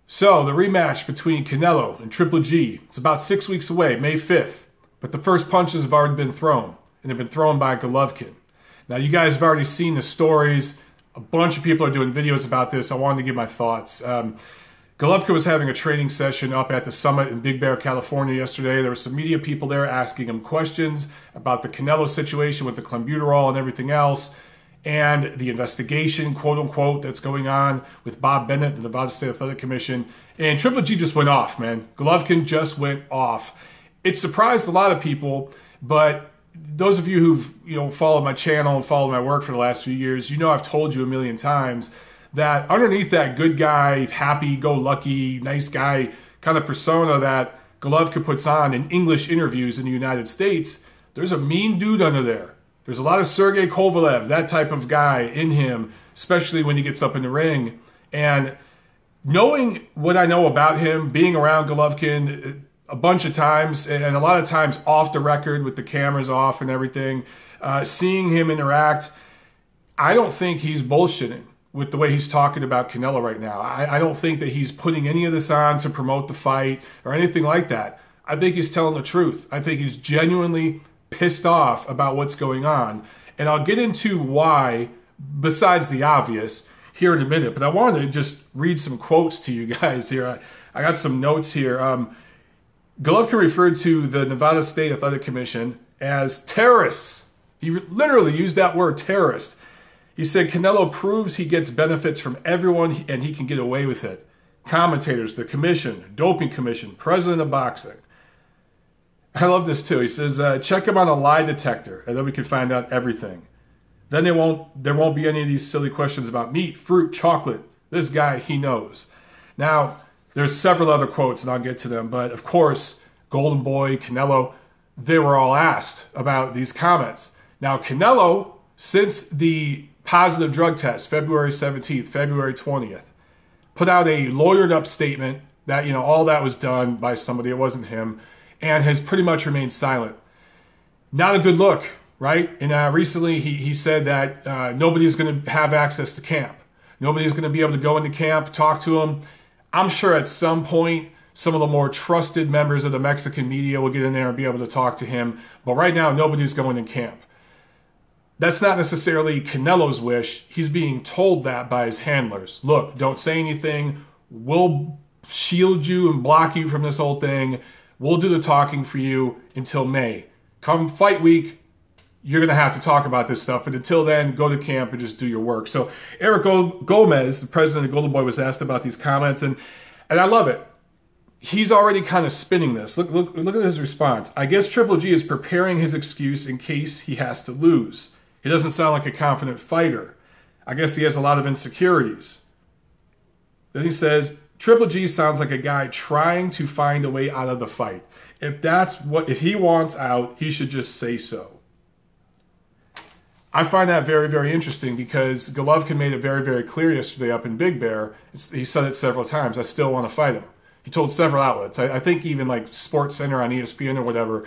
So, the rematch between Canelo and Triple G, it's about 6 weeks away, May 5th. But the first punches have already been thrown, and they've been thrown by Golovkin. Now, you guys have already seen the stories. A bunch of people are doing videos about this. I wanted to give my thoughts. Golovkin was having a training session up at the summit in Big Bear, California yesterday. There were some media people there asking him questions about the Canelo situation with the clenbuterol and everything else, and the investigation, quote unquote, that's going on with Bob Bennett, the Nevada State Athletic Commission. And Triple G just went off, man. Golovkin just went off. It surprised a lot of people, but those of you who've followed my channel and followed my work for the last few years, I've told you a million times that underneath that good guy, happy-go-lucky, nice guy kind of persona that Golovkin puts on in English interviews in the United States, there's a mean dude under there. There's a lot of Sergey Kovalev, that type of guy in him, especially when he gets up in the ring. And knowing what I know about him, being around Golovkin a bunch of times, and a lot of times off the record with the cameras off and everything, seeing him interact, I don't think he's bullshitting with the way he's talking about Canelo right now. I don't think that he's putting any of this on to promote the fight or anything like that. I think he's telling the truth. I think he's genuinely pissed off about what's going on. And I'll get into why, besides the obvious, here in a minute. But I wanted to just read some quotes to you guys here. I got some notes here. Golovkin referred to the Nevada State Athletic Commission as terrorists. He literally used that word, terrorist. He said Canelo proves he gets benefits from everyone and he can get away with it. Commentators, the commission, doping commission, president of boxing. I love this too. He says, check him on a lie detector and then we can find out everything. Then there won't be any of these silly questions about meat, fruit, chocolate. This guy, he knows. Now, there's several other quotes and I'll get to them. But of course, Golden Boy, Canelo, they were all asked about these comments. Now, Canelo, since the positive drug test, February 17th, February 20th, put out a lawyered up statement that, all that was done by somebody, it wasn't him, and has pretty much remained silent. Not a good look, right? And recently he said that nobody's going to have access to camp. Nobody's going to be able to go into camp, talk to him. I'm sure at some point, some of the more trusted members of the Mexican media will get in there and be able to talk to him. But right now, nobody's going in camp. That's not necessarily Canelo's wish. He's being told that by his handlers. Look, don't say anything. We'll shield you and block you from this whole thing. We'll do the talking for you until May. Come fight week, you're going to have to talk about this stuff. But until then, go to camp and just do your work. So Eric Gomez, the president of Golden Boy, was asked about these comments. And I love it. He's already kind of spinning this. Look at his response. I guess Triple G is preparing his excuse in case he has to lose. He doesn't sound like a confident fighter. I guess he has a lot of insecurities. Then he says, Triple G sounds like a guy trying to find a way out of the fight. If he wants out, he should just say so. I find that very, very interesting because Golovkin made it very, very clear yesterday up in Big Bear. He said it several times. I still want to fight him. He told several outlets. I think even like Sports Center on ESPN or whatever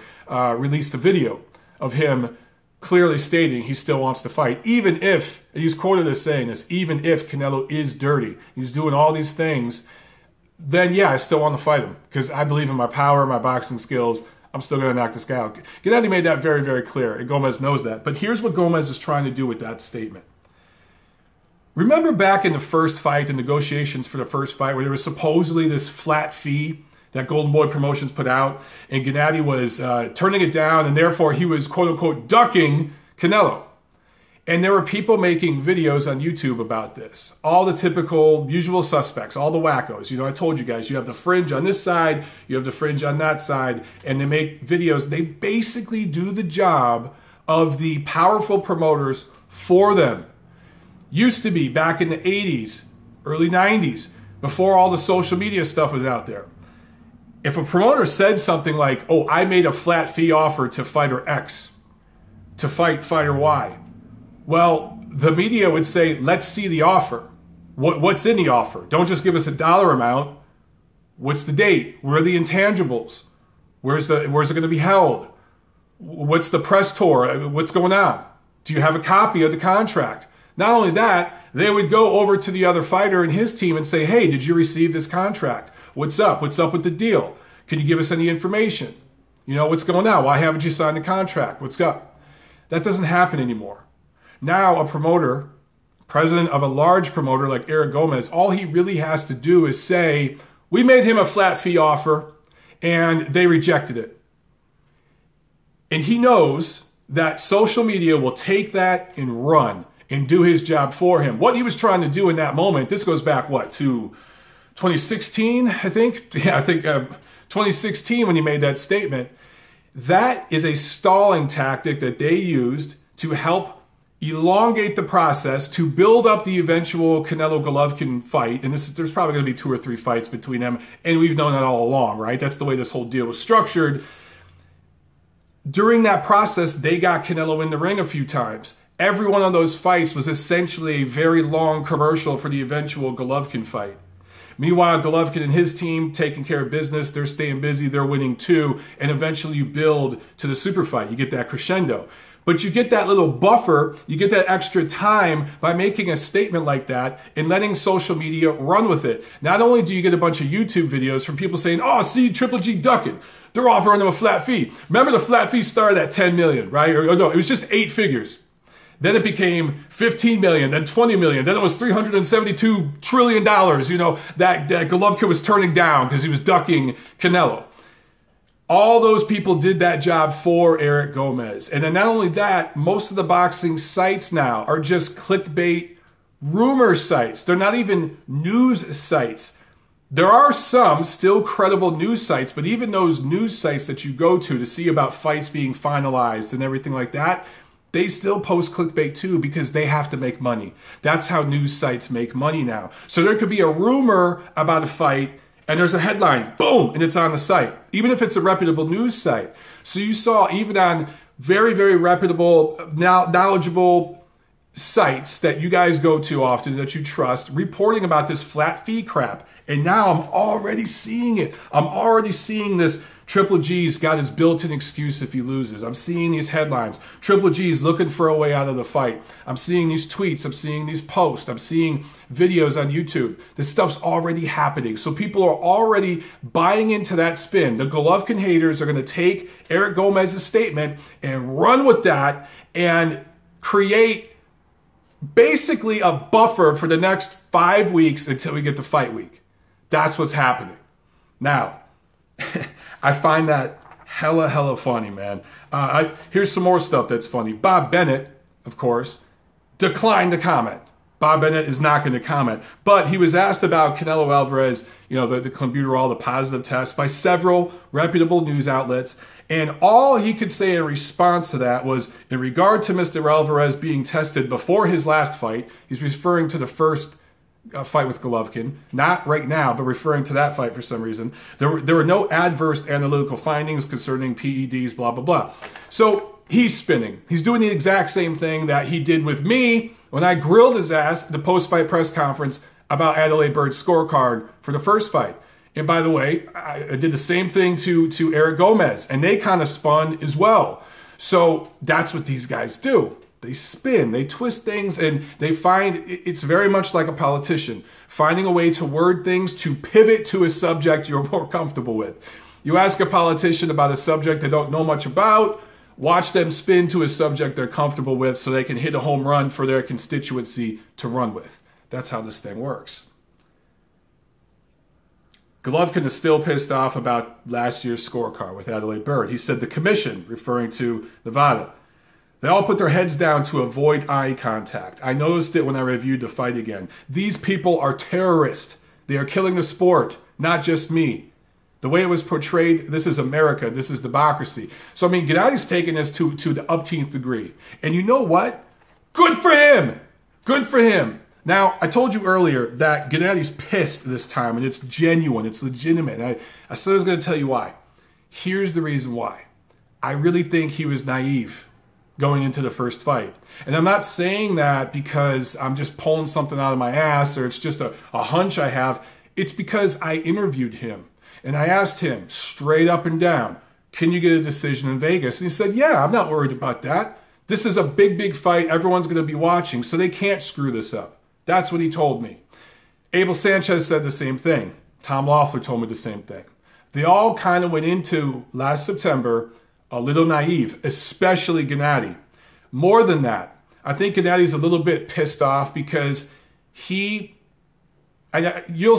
released a video of him clearly stating he still wants to fight, even if, and he's quoted as saying this, even if Canelo is dirty, he's doing all these things, then yeah, I still want to fight him because I believe in my power, my boxing skills. I'm still going to knock this guy out. Gennady made that very, very clear, and Gomez knows that. But here's what Gomez is trying to do with that statement. Remember back in the first fight, the negotiations for the first fight, where there was supposedly this flat fee that Golden Boy Promotions put out, and Gennady was turning it down, and therefore he was, quote-unquote, ducking Canelo. And there were people making videos on YouTube about this. All the typical usual suspects, all the wackos. I told you guys, you have the fringe on this side, you have the fringe on that side, and they make videos. They basically do the job of the powerful promoters for them. Used to be back in the 80s, early 90s, before all the social media stuff was out there. If a promoter said something like, oh, I made a flat fee offer to fighter X, to fight fighter Y, well, the media would say, let's see the offer. What's in the offer? Don't just give us a dollar amount. What's the date? Where are the intangibles? Where's it going to be held? What's the press tour? What's going on? Do you have a copy of the contract? Not only that, they would go over to the other fighter and his team and say, hey, did you receive this contract? What's up? What's up with the deal? Can you give us any information? You know, what's going on? Why haven't you signed the contract? What's up? That doesn't happen anymore. Now a promoter, president of a large promoter like Eric Gomez, all he really has to do is say, we made him a flat fee offer and they rejected it. And he knows that social media will take that and run and do his job for him. What he was trying to do in that moment, this goes back, what, to 2016, I think? Yeah, I think 2016 when he made that statement. That is a stalling tactic that they used to help elongate the process to build up the eventual Canelo Golovkin fight. And there's probably going to be 2 or 3 fights between them. And we've known that all along, right? That's the way this whole deal was structured. During that process, they got Canelo in the ring a few times. Every one of those fights was essentially a very long commercial for the eventual Golovkin fight. Meanwhile, Golovkin and his team taking care of business, they're staying busy, they're winning too, and eventually you build to the super fight. You get that crescendo. But you get that little buffer, you get that extra time by making a statement like that and letting social media run with it. Not only do you get a bunch of YouTube videos from people saying, oh, see, Triple G ducking. They're offering them a flat fee. Remember the flat fee started at 10 million, right? Or no, it was just 8 figures. Then it became 15 million, then 20 million, then it was $372 trillion, you know, that Golovkin was turning down because he was ducking Canelo. All those people did that job for Eric Gomez. And then not only that, most of the boxing sites now are just clickbait rumor sites. They're not even news sites. There are some still credible news sites, but even those news sites that you go to see about fights being finalized and everything like that, they still post clickbait too because they have to make money. That's how news sites make money now. So there could be a rumor about a fight and there's a headline, boom, and it's on the site, even if it's a reputable news site. So you saw even on very, very reputable, knowledgeable sites that you guys go to often, that you trust, reporting about this flat fee crap. And now I'm already seeing it. I'm already seeing this. Triple G's got his built-in excuse if he loses. I'm seeing these headlines. Triple G's looking for a way out of the fight. I'm seeing these tweets. I'm seeing these posts. I'm seeing videos on YouTube. This stuff's already happening. So people are already buying into that spin. The Golovkin haters are going to take Eric Gomez's statement and run with that and create basically a buffer for the next 5 weeks until we get to fight week. That's what's happening. Now, I find that hella funny, man. Here's some more stuff that's funny. Bob Bennett, of course, declined to comment. Bob Bennett is not going to comment. But he was asked about Canelo Alvarez, you know, the clenbuterol, the positive test, by several reputable news outlets. And all he could say in response to that was, in regard to Mr. Alvarez being tested before his last fight, he's referring to the first fight with Golovkin, not right now, but referring to that fight for some reason. There were no adverse analytical findings concerning PEDs, blah, blah, blah. So he's spinning. He's doing the exact same thing that he did with me when I grilled his ass at the post-fight press conference about Adelaide Bird's scorecard for the first fight. And by the way, I did the same thing to Eric Gomez, and they kind of spun as well. So that's what these guys do. They spin, they twist things, and they find it's very much like a politician, finding a way to word things to pivot to a subject you're more comfortable with. You ask a politician about a subject they don't know much about, watch them spin to a subject they're comfortable with so they can hit a home run for their constituency to run with. That's how this thing works. Golovkin is still pissed off about last year's scorecard with Adelaide Bird. He said the commission, referring to Nevada, they all put their heads down to avoid eye contact. I noticed it when I reviewed the fight again. These people are terrorists. They are killing the sport, not just me. The way it was portrayed, this is America, this is democracy. So, I mean, Gennady's taking this to the upteenth degree. And you know what? Good for him! Good for him. Now, I told you earlier that Gennady's pissed this time, and it's genuine, it's legitimate. I said I was going to tell you why. Here's the reason why. I really think he was naive going into the first fight. And I'm not saying that because I'm just pulling something out of my ass or it's just a hunch I have. It's because I interviewed him and I asked him straight up and down, can you get a decision in Vegas? And he said, yeah, I'm not worried about that. This is a big, big fight. Everyone's going to be watching, so they can't screw this up. That's what he told me. Abel Sanchez said the same thing. Tom Loeffler told me the same thing. They all kind of went into last September a little naive, especially Gennady. More than that, I think Gennady's a little bit pissed off because you'll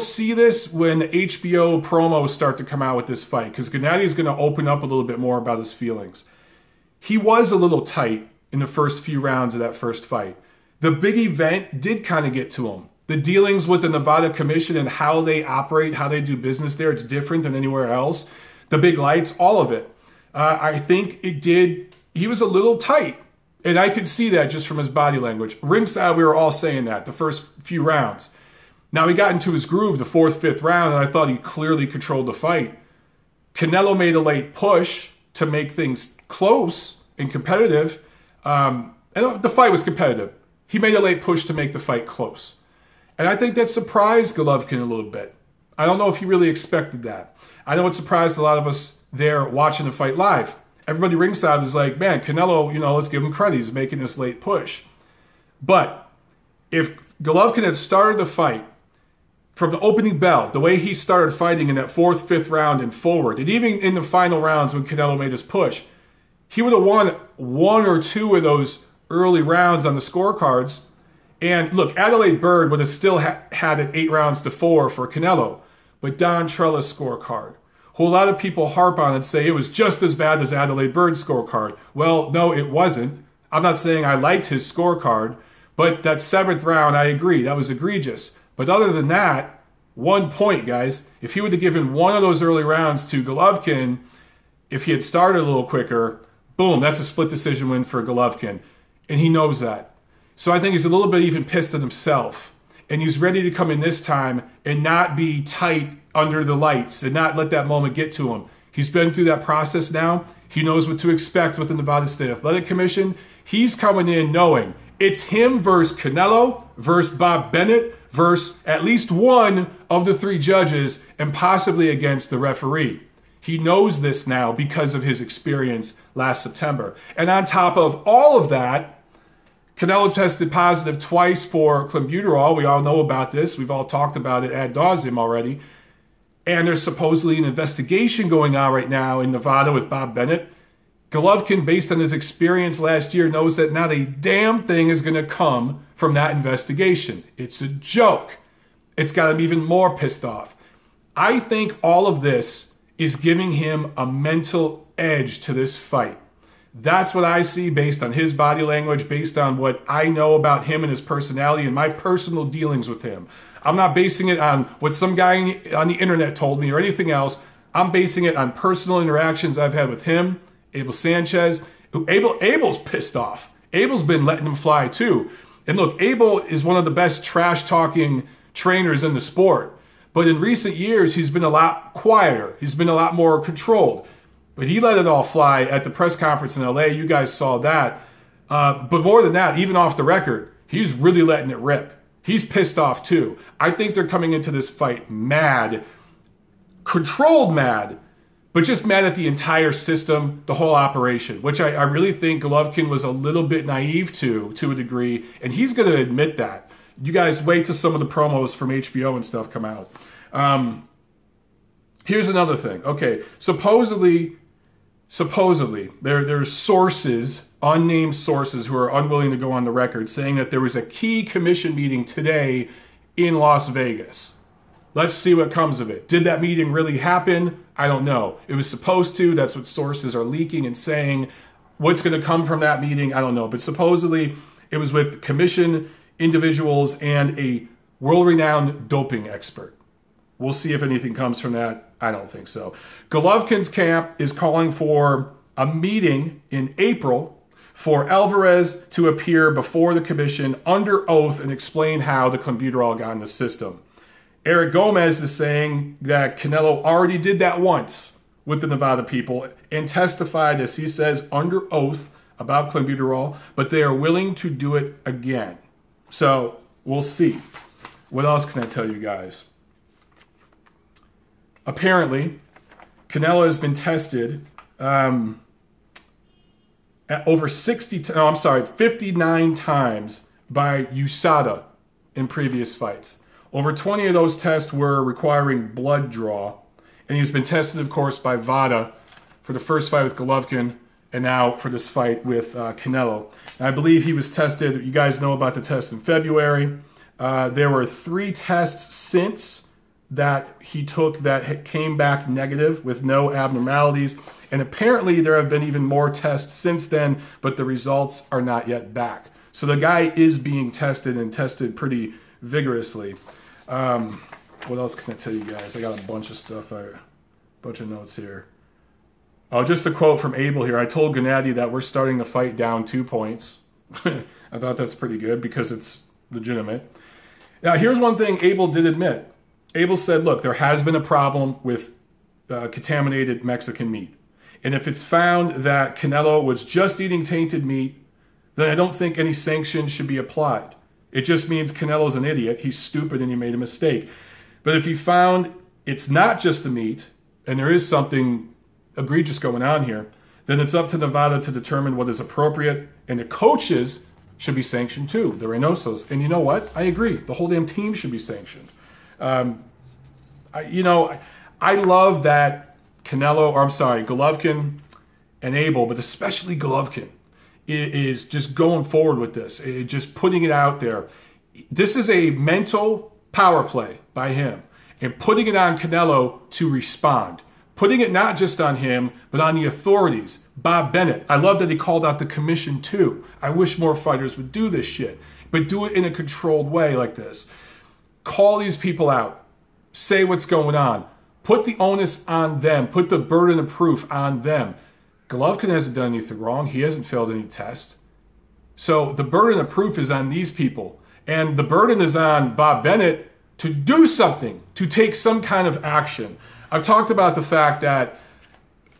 see this when the HBO promos start to come out with this fight, because Gennady's going to open up a little bit more about his feelings. He was a little tight in the first few rounds of that first fight. The big event did kind of get to him. The dealings with the Nevada Commission and how they operate, how they do business there, it's different than anywhere else. The big lights, all of it. I think it did. He was a little tight. And I could see that just from his body language. Ringside, we were all saying that the first few rounds. Now he got into his groove the fourth, fifth round, and I thought he clearly controlled the fight. Canelo made a late push to make things close and competitive. And the fight was competitive. He made a late push to make the fight close. And I think that surprised Golovkin a little bit. I don't know if he really expected that. I know it surprised a lot of us there watching the fight live. Everybody ringside was like, man, Canelo, let's give him credit. He's making this late push. But if Golovkin had started the fight from the opening bell, the way he started fighting in that fourth, fifth round and forward, and even in the final rounds when Canelo made his push, he would have won one or two of those early rounds on the scorecards. And look, Adelaide Bird would have still had it 8-4 for Canelo. But Don Trella's scorecard, who a lot of people harp on and say it was just as bad as Adelaide Bird's scorecard. Well, no, it wasn't. I'm not saying I liked his scorecard, but that 7th round, I agree, that was egregious. But other than that, 1 point, guys. If he would have given one of those early rounds to Golovkin, if he had started a little quicker, boom, that's a split decision win for Golovkin. And he knows that. So I think he's a little bit even pissed at himself. And he's ready to come in this time and not be tight under the lights and not let that moment get to him. He's been through that process now. He knows what to expect with the Nevada State Athletic Commission. He's coming in knowing it's him versus Canelo, versus Bob Bennett, versus at least one of the 3 judges, and possibly against the referee. He knows this now because of his experience last September. And on top of all of that, Canelo tested positive twice for clenbuterol. We all know about this. We've all talked about it ad nauseum already. And there's supposedly an investigation going on right now in Nevada with Bob Bennett. Golovkin, based on his experience last year, knows that not a damn thing is going to come from that investigation. It's a joke. It's got him even more pissed off. I think all of this is giving him a mental edge to this fight. That's what I see based on his body language, based on what I know about him and his personality and my personal dealings with him. I'm not basing it on what some guy on the internet told me or anything else. I'm basing it on personal interactions I've had with him, Abel Sanchez. Abel's pissed off. Abel's been letting him fly too. And look, Abel is one of the best trash-talking trainers in the sport. But in recent years, he's been a lot quieter. He's been a lot more controlled. But he let it all fly at the press conference in LA. You guys saw that. But more than that, even off the record, he's really letting it rip. He's pissed off too. I think they're coming into this fight mad, controlled mad, but just mad at the entire system, the whole operation, which I really think Golovkin was a little bit naive to a degree, and he's going to admit that. You guys wait till some of the promos from HBO and stuff come out. Here's another thing. Okay, supposedly, there's sources, unnamed sources who are unwilling to go on the record saying that there was a key commission meeting today in Las Vegas. Let's see what comes of it. Did that meeting really happen? I don't know. It was supposed to. That's what sources are leaking and saying. What's going to come from that meeting? I don't know. But supposedly it was with commission individuals and a world-renowned doping expert. We'll see if anything comes from that. I don't think so. Golovkin's camp is calling for a meeting in April for Alvarez to appear before the commission under oath and explain how the clenbuterol got in the system. Eric Gomez is saying that Canelo already did that once with the Nevada people and testified, as he says, under oath about clenbuterol, but they are willing to do it again. So we'll see. What else can I tell you guys? Apparently, Canelo has been tested, and over 59 times by USADA in previous fights. Over 20 of those tests were requiring blood draw. And he's been tested, of course, by VADA for the first fight with Golovkin and now for this fight with Canelo. And I believe he was tested, you guys know about the test in February. There were 3 tests since that he took that came back negative with no abnormalities. And apparently there have been even more tests since then, but the results are not yet back. So the guy is being tested and tested pretty vigorously. What else can I tell you guys? I got a bunch of stuff, a bunch of notes here. Oh, just a quote from Abel here. I told Gennady that we're starting the fight down 2 points. I thought that's pretty good because it's legitimate. Now, here's one thing Abel did admit. Abel said, look, there has been a problem with contaminated Mexican meat. And if it's found that Canelo was just eating tainted meat, then I don't think any sanctions should be applied. It just means Canelo's an idiot. He's stupid and he made a mistake. But if he found it's not just the meat, and there is something egregious going on here, then it's up to Nevada to determine what is appropriate, and the coaches should be sanctioned too, the Reynosos. And you know what? I agree. The whole damn team should be sanctioned. I love that Golovkin and Abel, but especially Golovkin, is just going forward with this, just putting it out there. This is a mental power play by him and putting it on Canelo to respond. Putting it not just on him, but on the authorities. Bob Bennett, I love that he called out the commission too. I wish more fighters would do this shit, but do it in a controlled way like this. Call these people out. Say what's going on. Put the onus on them. Put the burden of proof on them. Golovkin hasn't done anything wrong. He hasn't failed any test. So the burden of proof is on these people. And the burden is on Bob Bennett to do something, to take some kind of action. I've talked about the fact that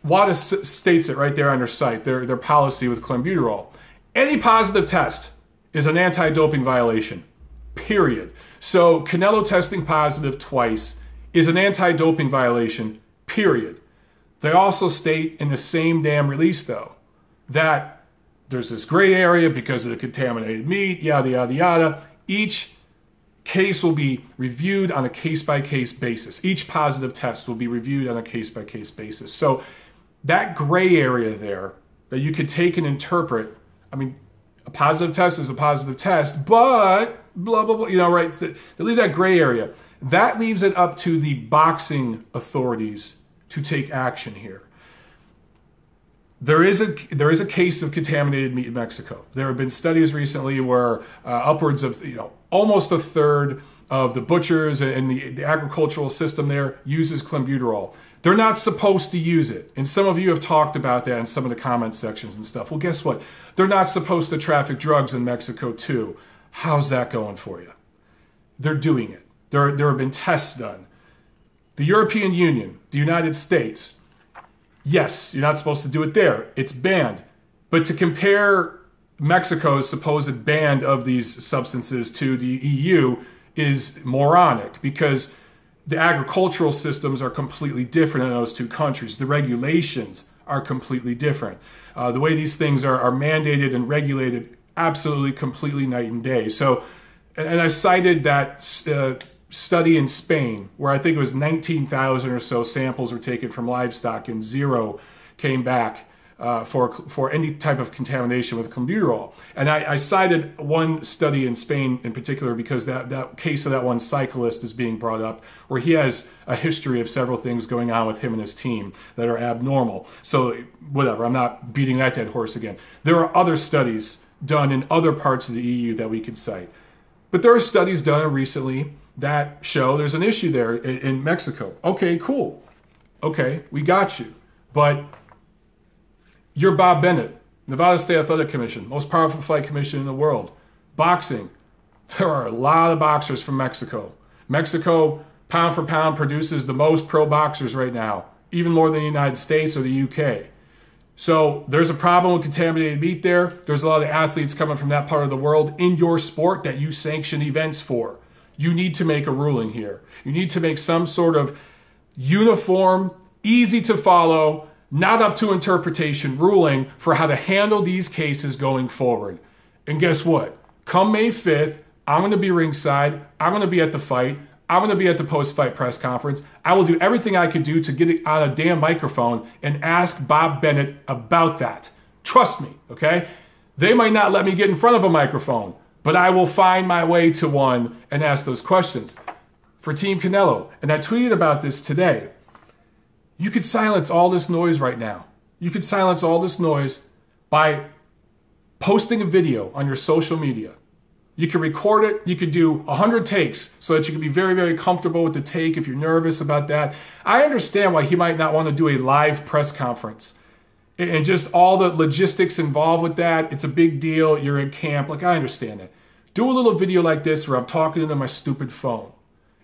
WADA states it right there on their site, their policy with clenbuterol. Any positive test is an anti-doping violation, period. So Canelo testing positive twice is an anti-doping violation, period. They also state in the same damn release, though, that there's this gray area because of the contaminated meat, yada, yada, yada. Each case will be reviewed on a case-by-case basis. Each positive test will be reviewed on a case-by-case basis. So that gray area there that you could take and interpret, I mean, a positive test is a positive test, but blah, blah, blah, you know, right? They leave that gray area. That leaves it up to the boxing authorities to take action here. There is a case of contaminated meat in Mexico. There have been studies recently where upwards of almost a third of the butchers and the agricultural system there uses clenbuterol. They're not supposed to use it. And some of you have talked about that in some of the comment sections and stuff. Well, guess what? They're not supposed to traffic drugs in Mexico too. How's that going for you? They're doing it. There have been tests done. The European Union, the United States, yes, you're not supposed to do it there. It's banned. But to compare Mexico's supposed ban of these substances to the EU is moronic because the agricultural systems are completely different in those two countries. The regulations are completely different. The way these things are mandated and regulated, absolutely, completely night and day. So, and I cited that study in Spain where I think it was 19,000 or so samples were taken from livestock and 0 came back for any type of contamination with clenbuterol. And I cited one study in Spain in particular because that case of that one cyclist is being brought up where he has a history of several things going on with him and his team that are abnormal. So whatever, I'm not beating that dead horse again. There are other studies done in other parts of the EU that we could cite. But there are studies done recently that show there's an issue there in Mexico. Okay, cool. Okay, we got you. But you're Bob Bennett, Nevada State Athletic Commission, most powerful fight commission in the world. Boxing. There are a lot of boxers from Mexico. Mexico, pound for pound, produces the most pro boxers right now, even more than the United States or the UK. So there's a problem with contaminated meat there. There's a lot of athletes coming from that part of the world in your sport that you sanction events for. You need to make a ruling here. You need to make some sort of uniform, easy to follow, not up to interpretation ruling for how to handle these cases going forward. And guess what? Come May 5th, I'm going to be ringside. I'm going to be at the fight. I'm going to be at the post-fight press conference. I will do everything I could do to get it on a damn microphone and ask Bob Bennett about that. Trust me, okay? They might not let me get in front of a microphone, but I will find my way to one and ask those questions. For Team Canelo, and I tweeted about this today, you could silence all this noise right now. You could silence all this noise by posting a video on your social media. You can record it. You could do 100 takes so that you can be very, very comfortable with the take if you're nervous about that. I understand why he might not want to do a live press conference and just all the logistics involved with that. It's a big deal. You're in camp. Like, I understand that. Do a little video like this where I'm talking into my stupid phone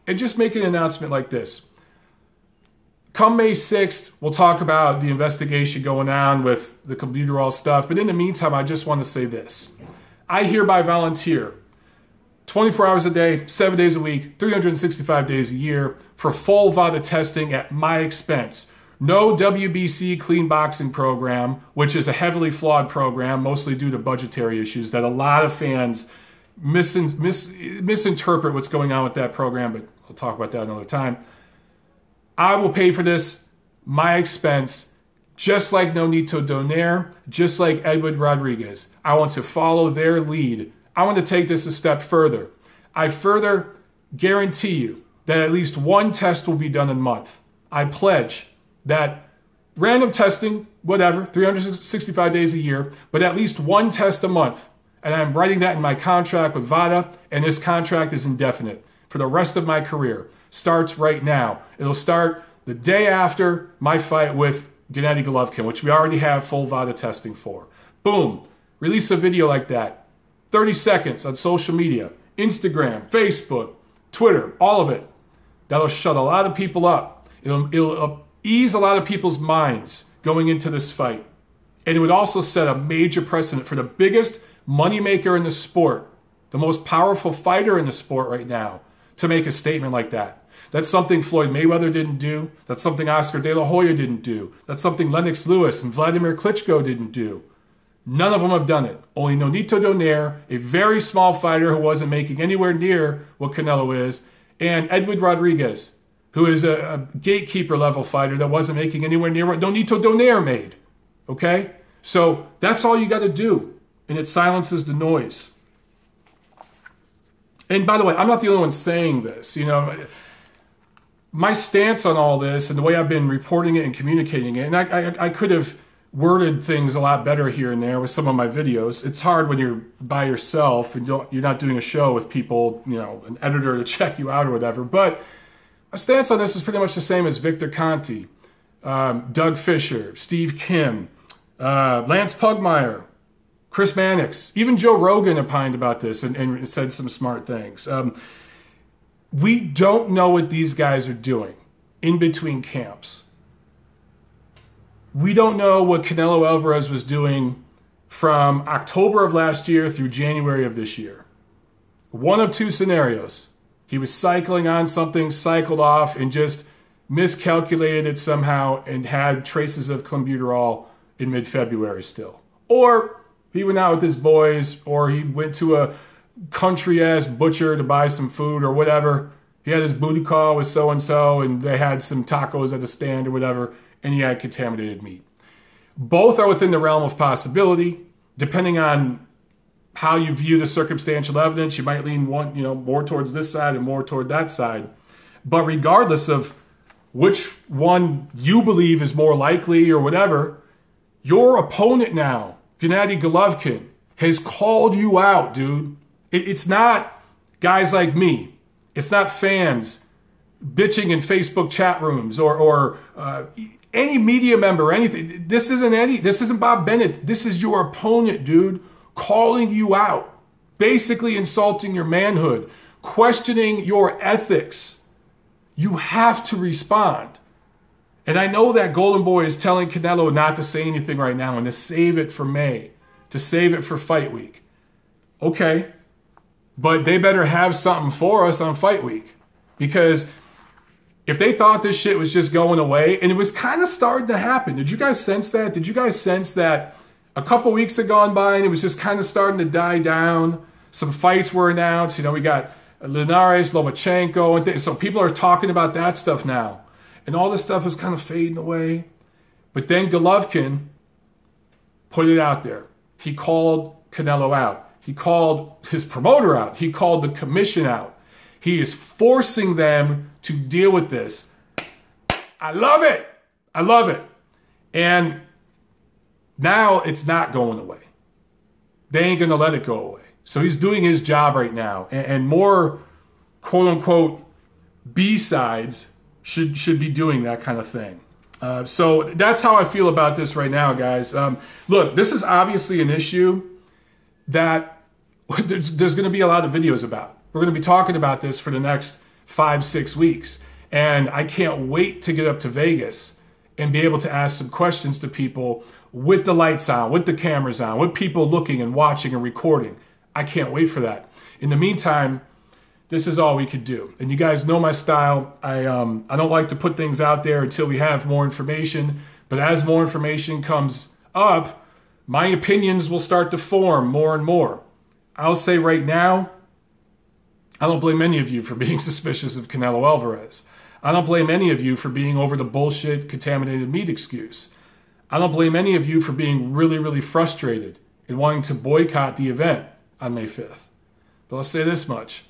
and just make an announcement like this. Come May 6th, we'll talk about the investigation going on with the computer stuff. But in the meantime, I just want to say this. I hereby volunteer 24 hours a day, 7 days a week, 365 days a year for full VADA testing at my expense. No WBC clean boxing program, which is a heavily flawed program, mostly due to budgetary issues that a lot of fans misinterpret what's going on with that program, but I'll talk about that another time. I will pay for this, my expense, just like Nonito Donaire, just like Edward Rodriguez. I want to follow their lead. I want to take this a step further. I further guarantee you that at least one test will be done a month. I pledge that random testing, whatever, 365 days a year, but at least one test a month. And I'm writing that in my contract with VADA, and this contract is indefinite for the rest of my career. Starts right now. It'll start the day after my fight with Gennady Golovkin, which we already have full VADA testing for. Boom. Release a video like that. 30 seconds on social media. Instagram, Facebook, Twitter, all of it. That'll shut a lot of people up. It'll ease a lot of people's minds going into this fight. And it would also set a major precedent for the biggest moneymaker in the sport, the most powerful fighter in the sport right now, to make a statement like that. That's something Floyd Mayweather didn't do. That's something Oscar De La Hoya didn't do. That's something Lennox Lewis and Vladimir Klitschko didn't do. None of them have done it. Only Nonito Donaire, a very small fighter who wasn't making anywhere near what Canelo is, and Edward Rodriguez, who is a gatekeeper level fighter that wasn't making anywhere near what Nonito Donaire made. Okay? So that's all you got to do, and it silences the noise. And by the way, I'm not the only one saying this. You know, my stance on all this and the way I've been reporting it and communicating it, and I could have worded things a lot better here and there with some of my videos. It's hard when you're by yourself and you're not doing a show with people, you know, an editor to check you out or whatever. But my stance on this is pretty much the same as Victor Conti, Doug Fisher, Steve Kim, Lance Pugmire, Chris Mannix, even Joe Rogan opined about this and said some smart things. We don't know what these guys are doing in between camps. We don't know what Canelo Alvarez was doing from October of last year through January of this year. One of two scenarios. He was cycling on something, cycled off, and just miscalculated it somehow and had traces of clenbuterol in mid-February still. Or he went out with his boys, or he went to a country-ass butcher to buy some food or whatever. He had his booty call with so-and-so, and they had some tacos at the stand or whatever, and he had contaminated meat. Both are within the realm of possibility. Depending on how you view the circumstantial evidence, you might lean one, more towards this side and more toward that side. But regardless of which one you believe is more likely or whatever, your opponent now, Gennady Golovkin, has called you out, dude. It's not guys like me. It's not fans bitching in Facebook chat rooms or any media member, anything. This isn't Bob Bennett. This is your opponent, dude, calling you out, basically insulting your manhood, questioning your ethics. You have to respond. And I know that Golden Boy is telling Canelo not to say anything right now and to save it for May, to save it for Fight Week. Okay, but they better have something for us on Fight Week, because if they thought this shit was just going away, and it was kind of starting to happen. Did you guys sense that? Did you guys sense that a couple weeks had gone by and it was just kind of starting to die down? Some fights were announced. You know, we got Linares, Lomachenko, and things. So people are talking about that stuff now. And all this stuff is kind of fading away. But then Golovkin put it out there. He called Canelo out. He called his promoter out. He called the commission out. He is forcing them to deal with this. I love it. I love it. And now it's not going away. They ain't going to let it go away. So he's doing his job right now. And more, quote unquote, B-sides should be doing that kind of thing. So that's how I feel about this right now, guys. Look, this is obviously an issue that there's going to be a lot of videos about. We're going to be talking about this for the next 5-6 weeks. And I can't wait to get up to Vegas and be able to ask some questions to people with the lights on, with the cameras on, with people looking and watching and recording. I can't wait for that. In the meantime, this is all we could do. And you guys know my style. I don't like to put things out there until we have more information. But as more information comes up, my opinions will start to form more and more. I'll say right now, I don't blame any of you for being suspicious of Canelo Alvarez. I don't blame any of you for being over the bullshit contaminated meat excuse. I don't blame any of you for being really, really frustrated and wanting to boycott the event on May 5th. But let's say this much.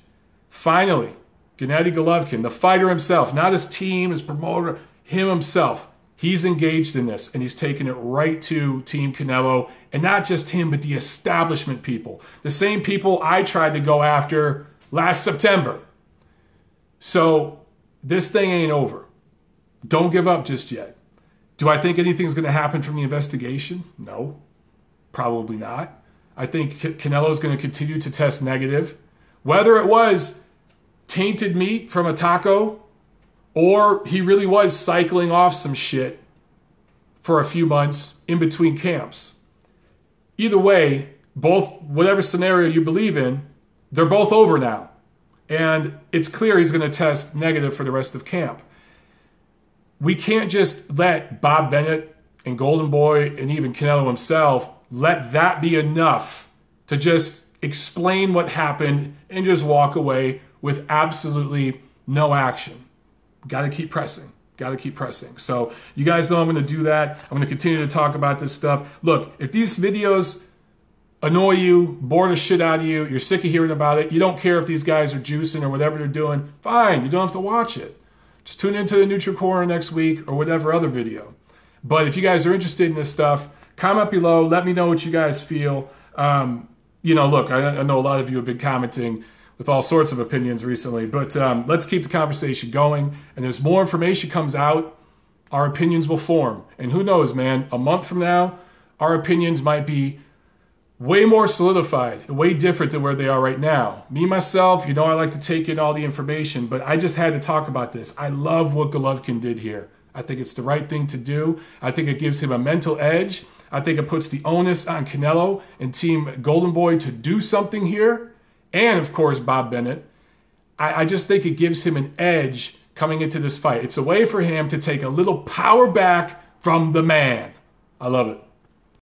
Finally, Gennady Golovkin, the fighter himself, not his team, his promoter, him himself, he's engaged in this and he's taken it right to Team Canelo. And not just him, but the establishment people. The same people I tried to go after last September. So this thing ain't over. Don't give up just yet. Do I think anything's going to happen from the investigation? No, probably not. I think Canelo is going to continue to test negative. Whether it was tainted meat from a taco or he really was cycling off some shit for a few months in between camps. Either way, both, whatever scenario you believe in, they're both over now. And it's clear he's going to test negative for the rest of camp. We can't just let Bob Bennett and Golden Boy and even Canelo himself let that be enough to just explain what happened and just walk away with absolutely no action. Got to keep pressing. Got to keep pressing. So you guys know I'm going to do that. I'm going to continue to talk about this stuff. Look, if these videos annoy you, bore the shit out of you, you're sick of hearing about it, you don't care if these guys are juicing or whatever they're doing, fine, you don't have to watch it. Just tune into the Neutral Corner next week or whatever other video. But if you guys are interested in this stuff, comment below. Let me know what you guys feel. You know, look, I know a lot of you have been commenting with all sorts of opinions recently, but let's keep the conversation going. And as more information comes out, our opinions will form. And who knows, man, a month from now, our opinions might be way more solidified, way different than where they are right now. Me, myself, you know, I like to take in all the information, but I just had to talk about this. I love what Golovkin did here. I think it's the right thing to do. I think it gives him a mental edge. I think it puts the onus on Canelo and Team Golden Boy to do something here. And, of course, Bob Bennett. I just think it gives him an edge coming into this fight. It's a way for him to take a little power back from the man. I love it.